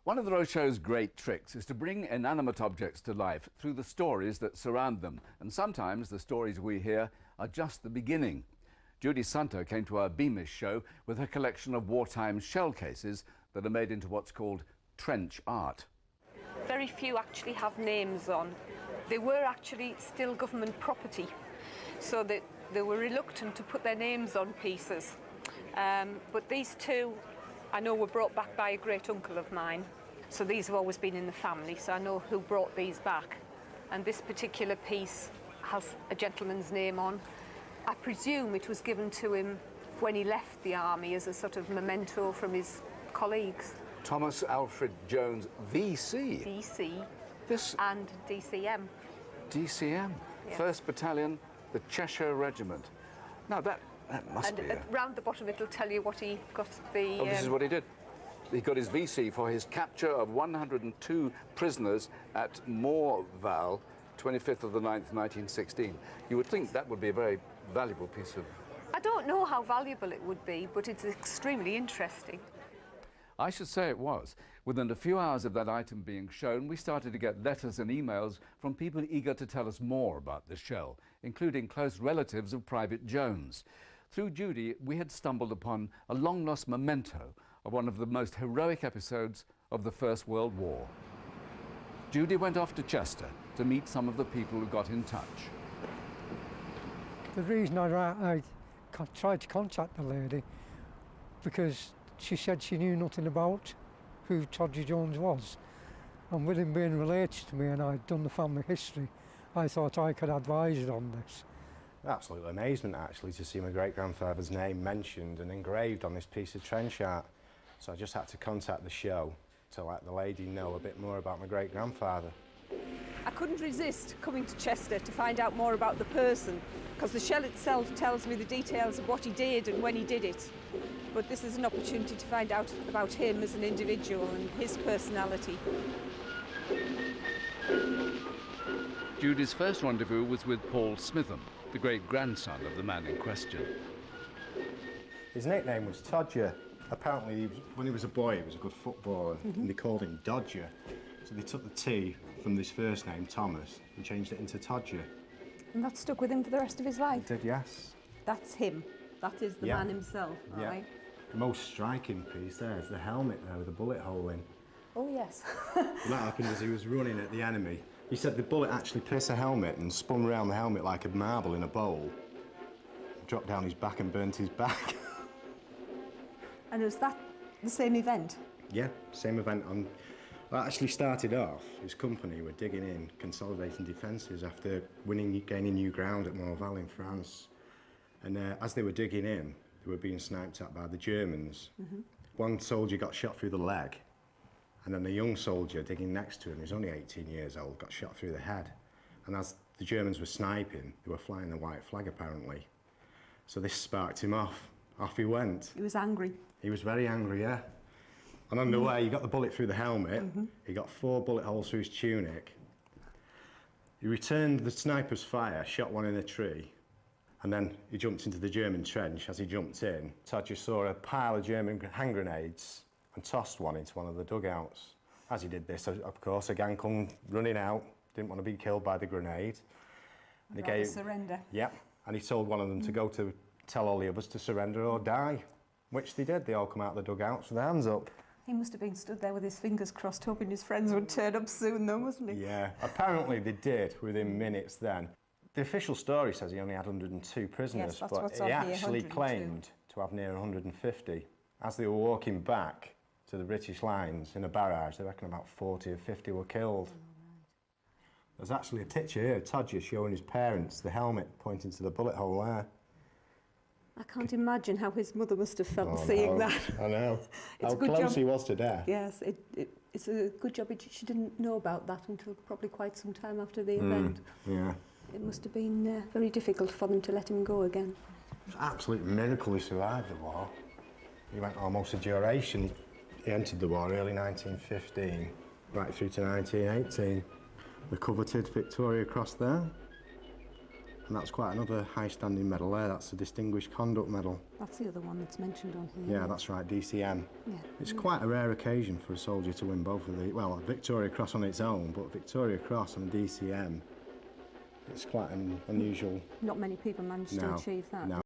One of the Roadshow's great tricks is to bring inanimate objects to life through the stories that surround them. And sometimes the stories we hear are just the beginning. Judy Sunter came to our Beamish show with her collection of wartime shell cases that are made into what's called trench art. Very few actually have names on. They were actually still government property, so that they were reluctant to put their names on pieces. But these two, I know, were brought back by a great uncle of mine. So these have always been in the family, so I know who brought these back. And this particular piece has a gentleman's name on. I presume it was given to him when he left the army as a sort of memento from his colleagues. Thomas Alfred Jones, VC. VC. This and DCM. DCM, Yeah. 1st Battalion, the Cheshire Regiment. Now that must be. Round the bottom it'll tell you what he got the. Oh, this is what he did. He got his VC for his capture of 102 prisoners at Morval, 25th of the 9th, 1916. You would think that would be a very valuable piece of... I don't know how valuable it would be, but it's extremely interesting. I should say it was. Within a few hours of that item being shown, we started to get letters and emails from people eager to tell us more about the shell, including close relatives of Private Jones. Through Judy, we had stumbled upon a long-lost memento of one of the most heroic episodes of the First World War. Judy went off to Chester to meet some of the people who got in touch. The reason I tried to contact the lady, because she said she knew nothing about who Todger Jones was. And with him being related to me and I'd done the family history, I thought I could advise her on this. Absolute amazement actually to see my great-grandfather's name mentioned and engraved on this piece of trench art. So I just had to contact the show to let the lady know a bit more about my great-grandfather. I couldn't resist coming to Chester to find out more about the person, because the shell itself tells me the details of what he did and when he did it. But this is an opportunity to find out about him as an individual and his personality. Judy's first rendezvous was with Paul Smitham, the great-grandson of the man in question. His nickname was Todger. Apparently, when he was a boy, he was a good footballer, and they called him Dodger. So they took the T from his first name, Thomas, and changed it into Todger. And that stuck with him for the rest of his life? It did, yes. That's him. That is the man himself, right? The most striking piece there is the helmet there with the bullet hole in. Oh, yes. That happened as he was running at the enemy. He said the bullet actually pierced the helmet and spun around the helmet like a marble in a bowl. Dropped down his back and burnt his back. And was that the same event? Yeah, same event. That actually started off, his company were digging in, consolidating defences after gaining new ground at Morval in France. And as they were digging in, they were being sniped at by the Germans. One soldier got shot through the leg, and then a young soldier digging next to him, who's only 18 years old, got shot through the head. And as the Germans were sniping, they were flying the white flag apparently. So this sparked him off. Off he went. He was angry. He was very angry, yeah. And on the way, he got the bullet through the helmet. He got 4 bullet holes through his tunic. He returned the sniper's fire, shot one in a tree, and then he jumped into the German trench. As he jumped in, Todger saw a pile of German hand grenades and tossed one into one of the dugouts. As he did this, of course, a gang come running out, didn't want to be killed by the grenade. And he gave surrender. Yep, and he told one of them to go to tell all the others to surrender or die, which they did. They all come out of the dugouts with their hands up. He must have been stood there with his fingers crossed, hoping his friends would turn up soon, though, wasn't he? Yeah, apparently they did within minutes then. The official story says he only had 102 prisoners, yes, but he actually claimed to have near 150. As they were walking back to the British lines in a barrage, they reckon about 40 or 50 were killed. There's actually a picture here of Todger showing his parents the helmet pointing to the bullet hole there. I can't imagine how his mother must have felt seeing that. I know. How close he was to death. Yes, it's a good job she didn't know about that until probably quite some time after the event. Yeah. It must have been very difficult for them to let him go again. It was an absolute miracle he survived the war. He went almost a duration. He entered the war early 1915, right through to 1918. The coveted Victoria Cross there. And that's quite another high-standing medal there. That's the Distinguished Conduct Medal. That's the other one that's mentioned on here. Yeah, that's right, DCM. Yeah. It's quite a rare occasion for a soldier to win both of the, well, a Victoria Cross on its own, but Victoria Cross and a DCM, it's quite an unusual. Not many people manage to achieve that. No.